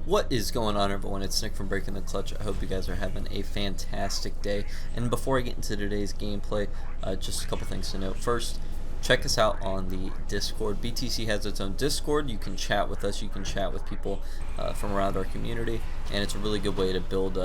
What is going on, everyone? It's Nick from Breaking the Clutch. I hope you guys are having a fantastic day. And before I get into today's gameplay, just a couple things to note. First, check us out on the Discord. BTC has its own Discord. You can chat with us. You can chat with people from around our community, and it's a really good way to build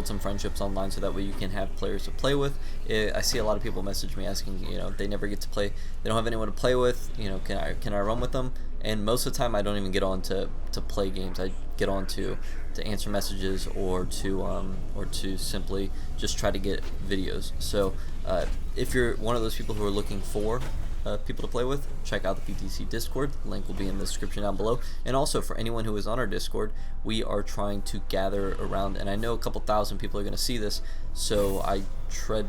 some friendships online, so that way you can have players to play with. I see a lot of people message me asking, they never get to play. They don't have anyone to play with. Can I run with them? And most of the time, I don't even get on to play games. I get on to answer messages or to simply just try to get videos. So if you're one of those people who are looking for people to play with, check out the BtC Discord. The link will be in the description down below. And also, for anyone who is on our Discord, we are trying to gather around, and I know a couple thousand people are going to see this, so I tread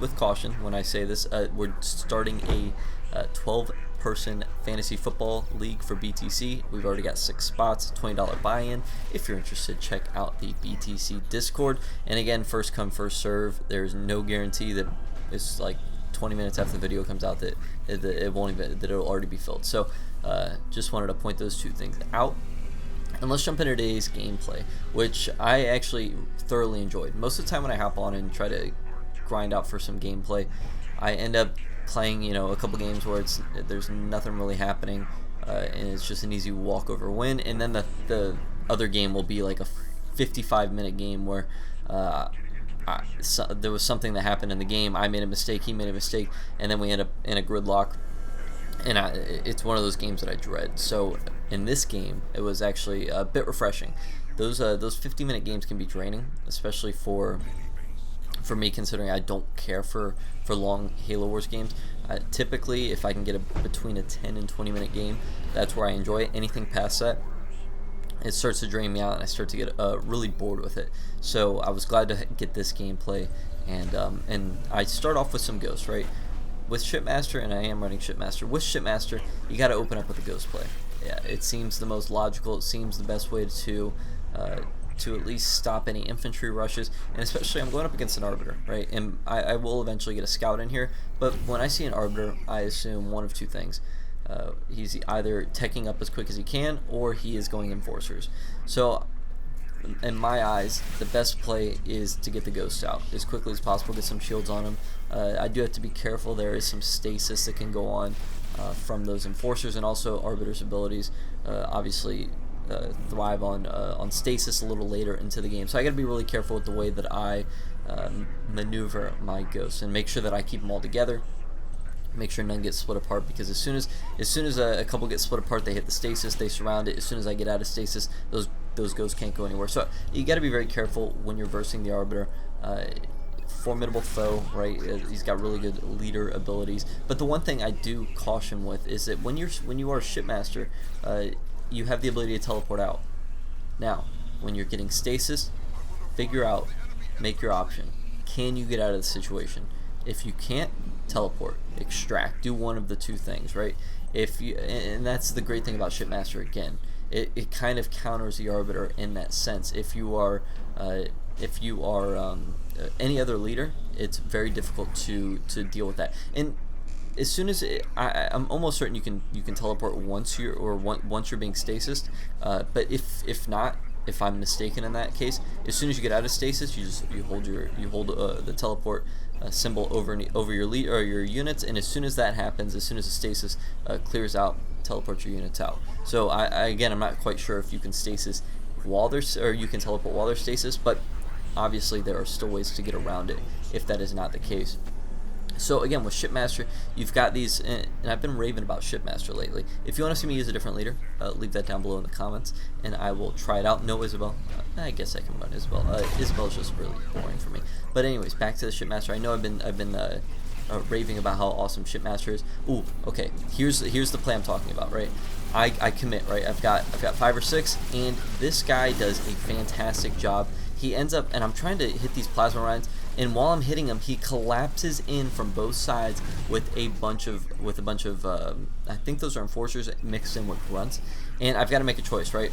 with caution when I say this. We're starting a 12-person fantasy football league for BTC. We've already got 6 spots, $20 buy-in. If you're interested, check out the BtC Discord. And again, first come, first serve. There's no guarantee that it's like 20 minutes after the video comes out that it'll already be filled. So just wanted to point those two things out. And let's jump into today's gameplay, which I actually thoroughly enjoyed. Most of the time when I hop on and try to grind out for some gameplay, I end up playing a couple games where there's nothing really happening, and it's just an easy walkover win. And then the other game will be like a 55-minute game where there was something that happened in the game. I made a mistake, he made a mistake, and then we end up in a gridlock. And it's one of those games that I dread. So in this game, it was actually a bit refreshing. Those 50-minute games can be draining, especially for me, considering I don't care for long Halo Wars games. Typically, if I can get between a 10 and 20-minute game, that's where I enjoy it. Anything past that, it starts to drain me out, and I start to get really bored with it. So I was glad to get this gameplay, and I start off with some ghosts, right? With Shipmaster, and I am running Shipmaster. With Shipmaster, you got to open up with a ghost play. Yeah, it seems the most logical. It seems the best way to at least stop any infantry rushes, and especially I'm going up against an Arbiter, right? And I will eventually get a scout in here, but when I see an Arbiter, I assume one of two things. He's either teching up as quick as he can, or he is going enforcers. So in my eyes, the best play is to get the ghost out as quickly as possible, get some shields on him. I do have to be careful. There is some stasis that can go on from those enforcers, and also Arbiter's abilities obviously thrive on stasis a little later into the game. So I got to be really careful with the way that I maneuver my ghosts, and make sure that I keep them all together. Make sure none get split apart, because as soon as a couple get split apart, they hit the stasis, they surround it. As soon as I get out of stasis, those ghosts can't go anywhere. So you got to be very careful when you're versing the Arbiter. Formidable foe, right? He's got really good leader abilities. But the one thing I do caution with is that when you are Shipmaster, you have the ability to teleport out. Now, when you're getting stasis, figure out, make your option. Can you get out of the situation? If you can't, teleport, extract, do one of the two things, right? And that's the great thing about Shipmaster. Again, it kind of counters the Arbiter in that sense. If you are any other leader, it's very difficult to deal with that. And as soon as I'm almost certain you can teleport once you're being stasis, but if not, if I'm mistaken in that case, as soon as you get out of stasis, you hold the teleport symbol over your lead or your units, and as soon as that happens, as soon as the stasis clears out, teleport your units out. So again, I'm not quite sure if you can stasis while there's, or you can teleport while there's stasis, but obviously there are still ways to get around it if that is not the case. So again, with Shipmaster, you've got these, and I've been raving about Shipmaster lately. If you want to see me use a different leader, leave that down below in the comments, and I will try it out. No Isabel. I guess I can run Isabel. Isabel's just really boring for me. But anyways, back to the Shipmaster. I know I've been raving about how awesome Shipmaster is. Ooh, okay. Here's the play I'm talking about, right? I commit, right? I've got 5 or 6, and this guy does a fantastic job. He ends up, and I'm trying to hit these plasma rines, and while I'm hitting him, he collapses in from both sides with a bunch of I think those are enforcers mixed in with grunts, and I've got to make a choice, right?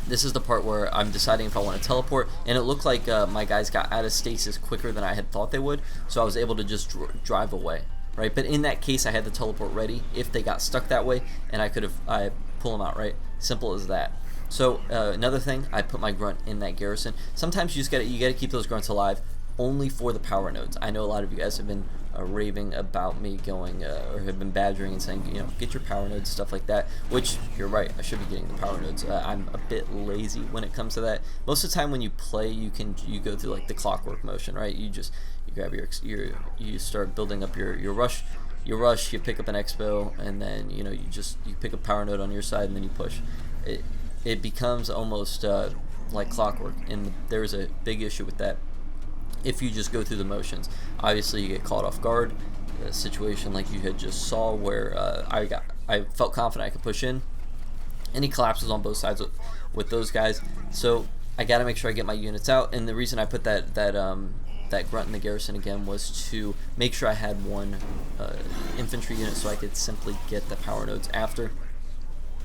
This is the part where I'm deciding if I want to teleport, and it looked like my guys got out of stasis quicker than I had thought they would, so I was able to just drive away, right? But in that case, I had the teleport ready if they got stuck that way, and I could have pull them out, right? Simple as that. So another thing, I put my grunt in that garrison. Sometimes you gotta keep those grunts alive only for the power nodes. I know a lot of you guys have been raving about me going or have been badgering and saying, you know, get your power nodes, stuff like that, which you're right, I should be getting the power nodes. I'm a bit lazy when it comes to that. Most of the time when you play, you go through like the clockwork motion, right? You grab you start building up your rush, you pick up an expo, and then you pick a power node on your side, and then you push. It becomes almost like clockwork, and there's a big issue with that if you just go through the motions. Obviously you get caught off guard. A situation like you had just saw where I felt confident I could push in, and he collapses on both sides with those guys. So I got to make sure I get my units out, and the reason I put that grunt in the garrison again was to make sure I had one infantry unit so I could simply get the power nodes after.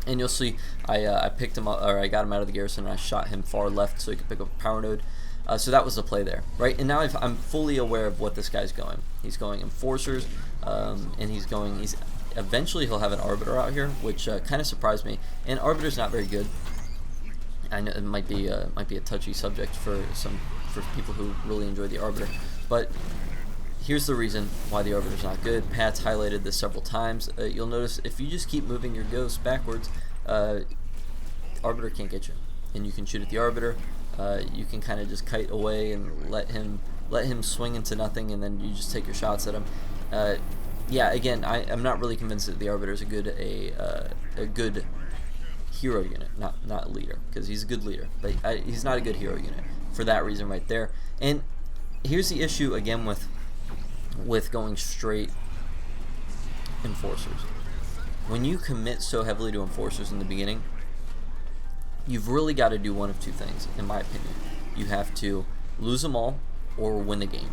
And you'll see I picked him up, or I got him out of the garrison, and I shot him far left so he could pick up a power node. So that was the play there, right? And now I'm fully aware of what this guy's going. He's going enforcers, and eventually he'll have an arbiter out here, which kind of surprised me. And arbiter's not very good. I know it might be a touchy subject for people who really enjoy the arbiter, but here's the reason why the arbiter's not good. Pat's highlighted this several times. You'll notice if you just keep moving your ghost backwards, arbiter can't get you, and you can shoot at the arbiter. You can kind of just kite away and let him swing into nothing, and then you just take your shots at him. Yeah, again, I'm not really convinced that the arbiter is a good hero unit, not leader, because he's a good leader, but he's not a good hero unit for that reason right there. And here's the issue again with going straight enforcers. When you commit so heavily to enforcers in the beginning, you've really got to do one of two things, in my opinion. You have to lose them all or win the game.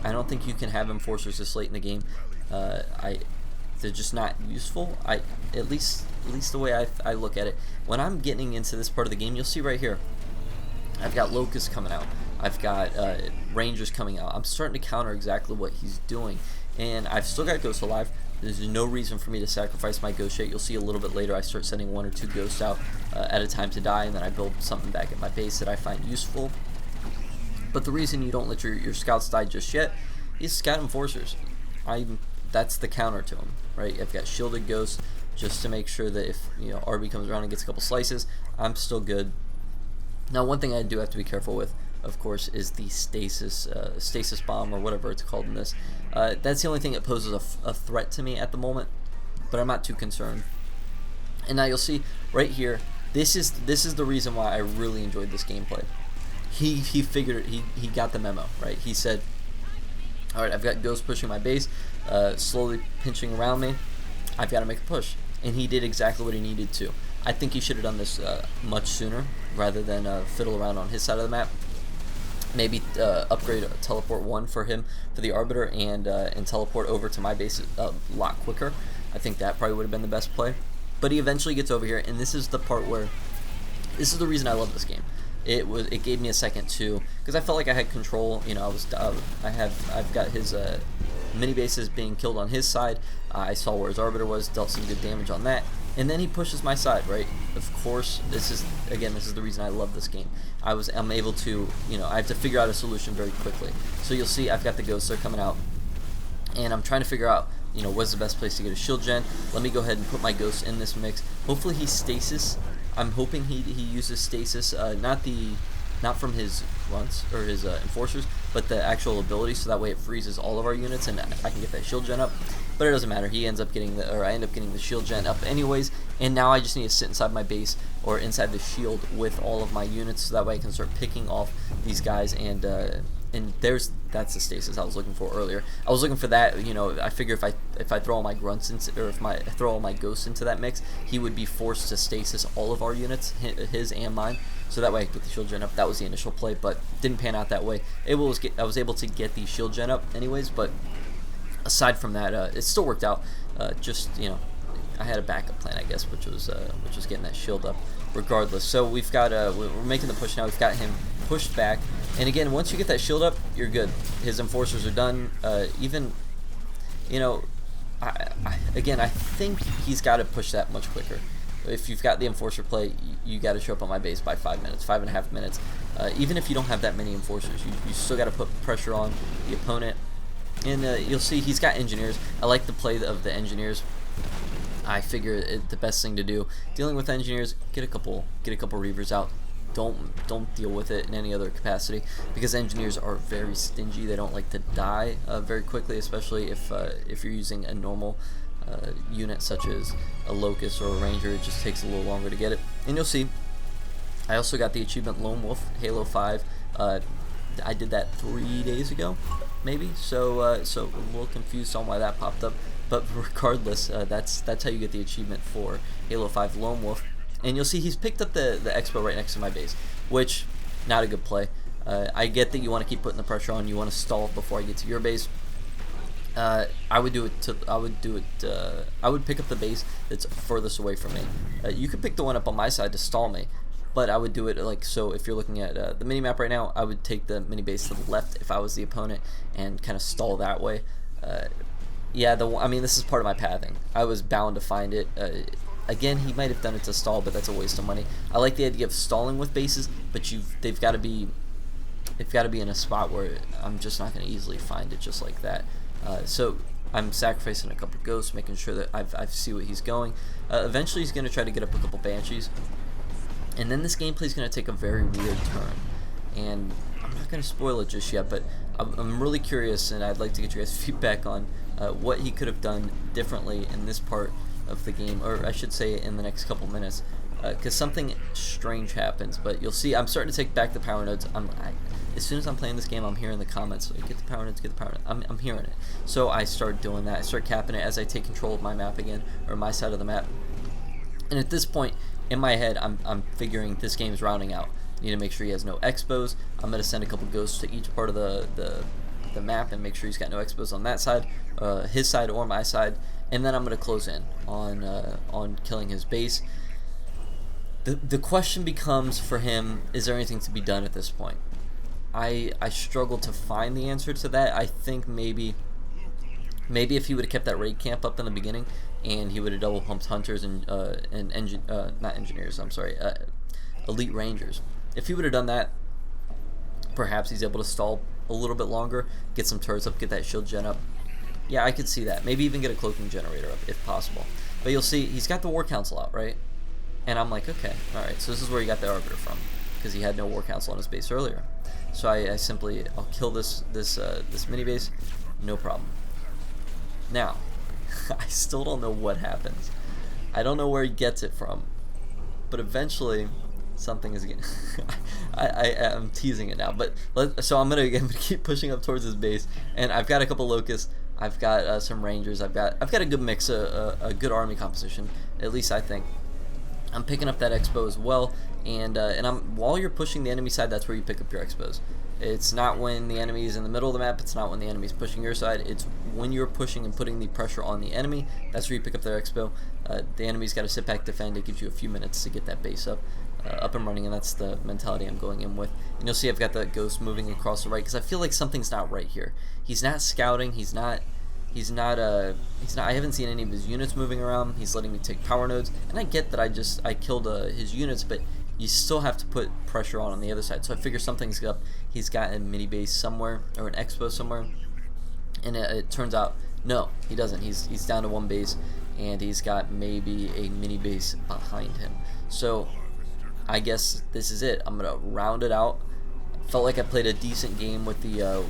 I don't think you can have enforcers this late in the game. They're just not useful. At least the way I look at it. When I'm getting into this part of the game, you'll see right here, I've got locusts coming out. I've got rangers coming out. I'm starting to counter exactly what he's doing, and I've still got ghosts alive. There's no reason for me to sacrifice my ghost yet. You'll see a little bit later I start sending 1 or 2 ghosts out at a time to die, and then I build something back at my base that I find useful. But the reason you don't let your scouts die just yet is scout enforcers. That's the counter to them, right? I've got shielded ghosts just to make sure that if RB comes around and gets a couple slices, I'm still good. Now, one thing I do have to be careful with, of course, is the stasis bomb, or whatever it's called in this. That's the only thing that poses a threat to me at the moment, but I'm not too concerned. And now you'll see right here, this is the reason why I really enjoyed this gameplay. He figured it. He got the memo, right? He said, all right, I've got ghosts pushing my base, slowly pinching around me. I've got to make a push, and he did exactly what he needed to. I think he should have done this much sooner rather than fiddle around on his side of the map. Maybe upgrade teleport 1 for him for the arbiter, and teleport over to my base a lot quicker. I think that probably would have been the best play. But he eventually gets over here, and this is the part where this is the reason I love this game. It gave me a second to, because I felt like I had control. I've got his mini bases being killed on his side. I saw where his arbiter was, dealt some good damage on that, and then he pushes my side, right? Of course, this is the reason I love this game. I'm able to, I have to figure out a solution very quickly. So you'll see I've got the ghosts, they're coming out, and I'm trying to figure out, what's the best place to get a shield gen. Let me go ahead and put my ghosts in this mix. Hopefully he stasis. I'm hoping he uses stasis, not from his grunts or his enforcers, but the actual ability, so that way it freezes all of our units and I can get that shield gen up. But it doesn't matter. I end up getting the shield gen up anyways, and now I just need to sit inside my base or inside the shield with all of my units, so that way I can start picking off these guys. And that's the stasis I was looking for earlier. I was looking for that. I figure if I throw all my grunts into, or if I throw all my ghosts into that mix, he would be forced to stasis all of our units, his and mine. So that way I could get the shield gen up. That was the initial play, but didn't pan out that way. I was able to get the shield gen up anyways, but aside from that, it still worked out. I had a backup plan, I guess, which was getting that shield up regardless. So we've got we're making the push now. We've got him pushed back, and again, once you get that shield up, you're good. His enforcers are done. I think he's got to push that much quicker. if you've got the enforcer play, you got to show up on my base by 5 minutes, 5.5 minutes. Even if you don't have that many enforcers, you still got to put pressure on the opponent. And you'll see he's got engineers. I like the play of the engineers. I figure the best thing to do, dealing with engineers, get a couple reavers out. Don't deal with it in any other capacity, because engineers are very stingy. They don't like to die very quickly, especially if you're using a normal unit such as a locust or a ranger. It just takes a little longer to get it. And you'll see I also got the achievement Lone Wolf Halo 5. I did that 3 days ago, maybe. So so a little confused on why that popped up, but regardless, that's how you get the achievement for Halo 5 Lone Wolf. And you'll see he's picked up the expo right next to my base, which not a good play. I get that you want to keep putting the pressure on. You want to stall before I get to your base. I would pick up the base that's furthest away from me. You could pick the one up on my side to stall me, but I would do it like so. If you're looking at the mini map right now, I would take the mini base to the left if I was the opponent and kind of stall that way. Yeah, I mean, this is part of my pathing. I was bound to find it. Again, he might have done it to stall, but that's a waste of money. I like the idea of stalling with bases, but they've got to be in a spot where I'm just not going to easily find it just like that. So I'm sacrificing a couple ghosts, making sure that I see what he's going. Eventually, he's going to try to get up a couple banshees, and then this gameplay is going to take a very weird turn. And I'm not going to spoil it just yet, but I'm really curious, and I'd like to get your guys' feedback on what he could have done differently in this part of the game, or I should say in the next couple minutes, because something strange happens. But you'll see I'm starting to take back the power nodes. As soon as I'm playing this game, I'm hearing the comments, like, get the power nodes, get the power nodes. I'm hearing it. So I start doing that. I start capping it as I take control of my map again, or my side of the map. And at this point, in my head, I'm figuring this game is rounding out. I need to make sure he has no expos. I'm going to send a couple ghosts to each part of the map and make sure he's got no expos on that side, his side or my side. And then I'm going to close in on killing his base. The question becomes for him, is there anything to be done at this point? I struggle to find the answer to that. I think maybe if he would have kept that raid camp up in the beginning, and he would have double pumped hunters and not engineers, I'm sorry, elite rangers. If he would have done that, perhaps he's able to stall a little bit longer, get some turrets up, get that shield gen up. Yeah, I could see that. Maybe even get a cloaking generator up if possible. But you'll see he's got the war council out, right? And I'm like, okay, all right. So this is where he got the Arbiter from, because he had no war council on his base earlier. So I'll kill this mini base, no problem. Now, I still don't know what happens. I don't know where he gets it from, but eventually something is getting. I'm teasing it now, but so I'm gonna keep pushing up towards his base, and I've got a couple locusts. I've got some rangers. I've got a good mix, a good army composition, at least I think. I'm picking up that expo as well, and while you're pushing the enemy side, that's where you pick up your expos. It's not when the enemy is in the middle of the map. It's not when the enemy is pushing your side. It's when you're pushing and putting the pressure on the enemy. That's where you pick up their expo. The enemy's got to sit back, defend. It gives you a few minutes to get that base up and running, and that's the mentality I'm going in with. And you'll see I've got the ghost moving across the right, because I feel like something's not right here. He's not scouting. He's not. I haven't seen any of his units moving around. He's letting me take power nodes, and I get that I killed his units, but you still have to put pressure on the other side. So I figure something's up. He's got a mini base somewhere, or an expo somewhere, and it turns out no, he doesn't. He's down to one base, and he's got maybe a mini base behind him. So I guess this is it. I'm gonna round it out. Felt like I played a decent game with the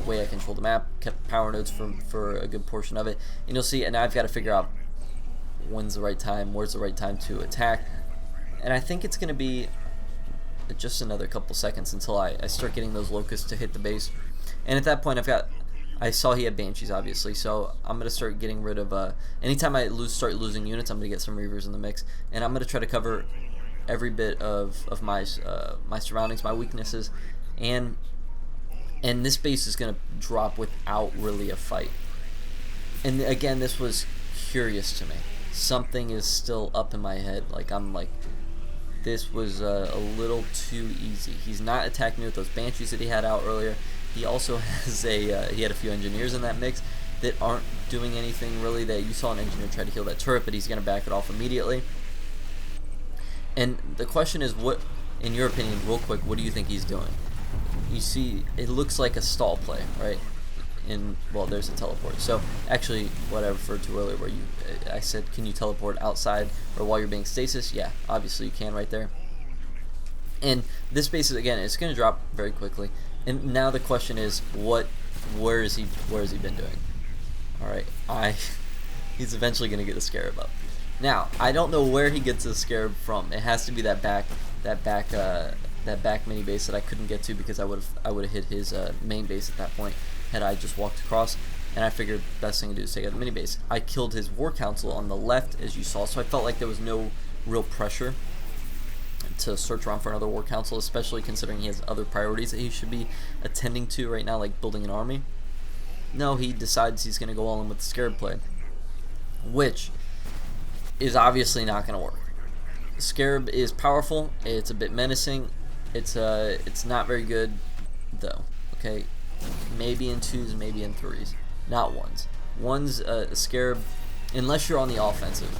way I control the map, kept power nodes for a good portion of it, and you'll see. And now I've got to figure out when's the right time, where's the right time to attack, and I think it's going to be just another couple seconds until I start getting those locusts to hit the base. And at that point, I saw he had banshees, obviously, so I'm going to start getting rid of anytime I start losing units, I'm going to get some reavers in the mix, and I'm going to try to cover every bit of my surroundings, my weaknesses, and this base is going to drop without really a fight. And again, this was curious to me. Something is still up in my head. I'm like, this was a little too easy. He's not attacking me with those banshees that he had out earlier. He also has he had a few engineers in that mix, that aren't doing anything really. That you saw an engineer try to heal that turret, but he's going to back it off immediately. And the question is, what, in your opinion, real quick, what do you think he's doing? You see, it looks like a stall play, right? Well, there's a teleport. So actually, what I referred to earlier, where I said, can you teleport outside or while you're being stasis? Yeah, obviously you can right there. And this base is, again, it's going to drop very quickly. And now the question is, where has he been doing? All right, he's eventually going to get the Scarab up. Now, I don't know where he gets the Scarab from. It has to be that back mini base that I couldn't get to because I would have hit his main base at that point had I just walked across. And I figured the best thing to do is take out the mini base. I killed his War Council on the left, as you saw, so I felt like there was no real pressure to search around for another War Council, especially considering he has other priorities that he should be attending to right now, like building an army. No, he decides he's going to go all in with the Scarab play, which is obviously not going to work. Scarab is powerful. It's a bit menacing. It's not very good though. Okay, maybe in 2s, maybe in 3s, not 1s. 1s, Scarab, unless you're on the offensive,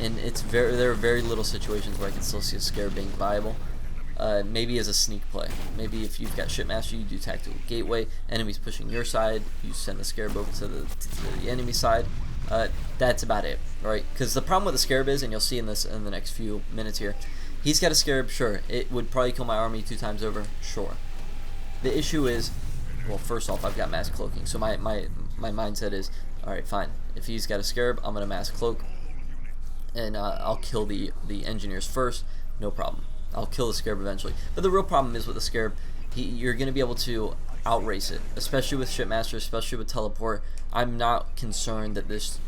and there are very little situations where I can still see a Scarab being viable. Maybe as a sneak play. Maybe if you've got Shipmaster, you do tactical gateway. Enemies pushing your side, you send the Scarab over to the enemy side. That's about it, right? Because the problem with the Scarab is, and you'll see in the next few minutes here, he's got a Scarab, sure, it would probably kill my army 2 times over, sure. The issue is, well, first off, I've got mass cloaking, so my mindset is, alright, fine, if he's got a Scarab, I'm going to mass cloak, and I'll kill the engineers first, no problem. I'll kill the Scarab eventually. But the real problem is with the Scarab, you're going to be able to outrace it, especially with Shipmaster, especially with teleport. I'm not concerned that this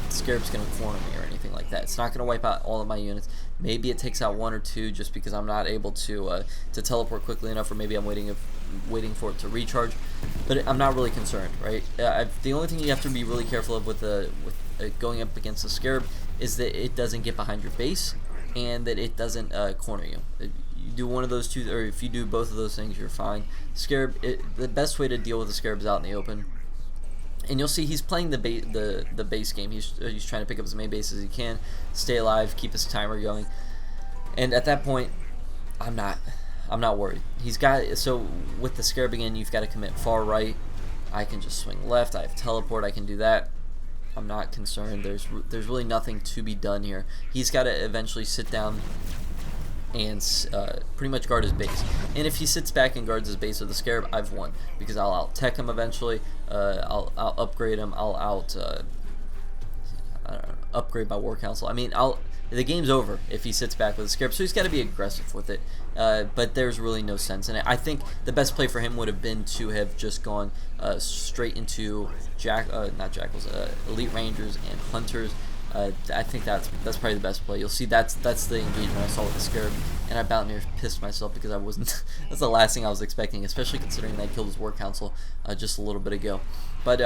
Scarab's going to corner me or anything like that. It's not going to wipe out all of my units. Maybe it takes out 1 or 2 just because I'm not able to teleport quickly enough, or maybe I'm waiting for it to recharge. But I'm not really concerned, right? The only thing you have to be really careful of with going up against the Scarab is that it doesn't get behind your base, and that it doesn't corner you. You do one of those two, or if you do both of those things, you're fine. Scarab, the best way to deal with the Scarab is out in the open. And you'll see he's playing the base game. He's trying to pick up as many bases as he can, stay alive, keep his timer going. And at that point, I'm not worried. So with the Scarab again, you've got to commit far right. I can just swing left. I have teleport. I can do that. I'm not concerned. There's really nothing to be done here. He's got to eventually sit down and pretty much guard his base. And if he sits back and guards his base with the Scarab, I've won, because I'll out-tech him eventually. I'll upgrade him. I'll I don't know, upgrade my War Council. I mean, the game's over if he sits back with the Scarab, so he's got to be aggressive with it. But there's really no sense in it. I think the best play for him would have been to have just gone straight into Elite Rangers and Hunters. I think that's probably the best play. You'll see that's the engagement I saw with the Scarab, and I about near pissed myself because I wasn't. That's the last thing I was expecting, especially considering that I killed his War Council just a little bit ago. But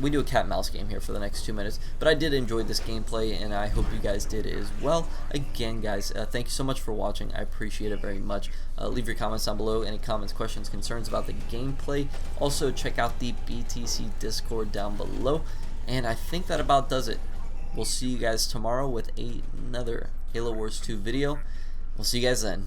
we do a cat and mouse game here for the next 2 minutes. But I did enjoy this gameplay, and I hope you guys did as well. Again, guys, thank you so much for watching. I appreciate it very much. Leave your comments down below. Any comments, questions, concerns about the gameplay. Also, check out the BtC Discord down below. And I think that about does it. We'll see you guys tomorrow with another Halo Wars 2 video. We'll see you guys then.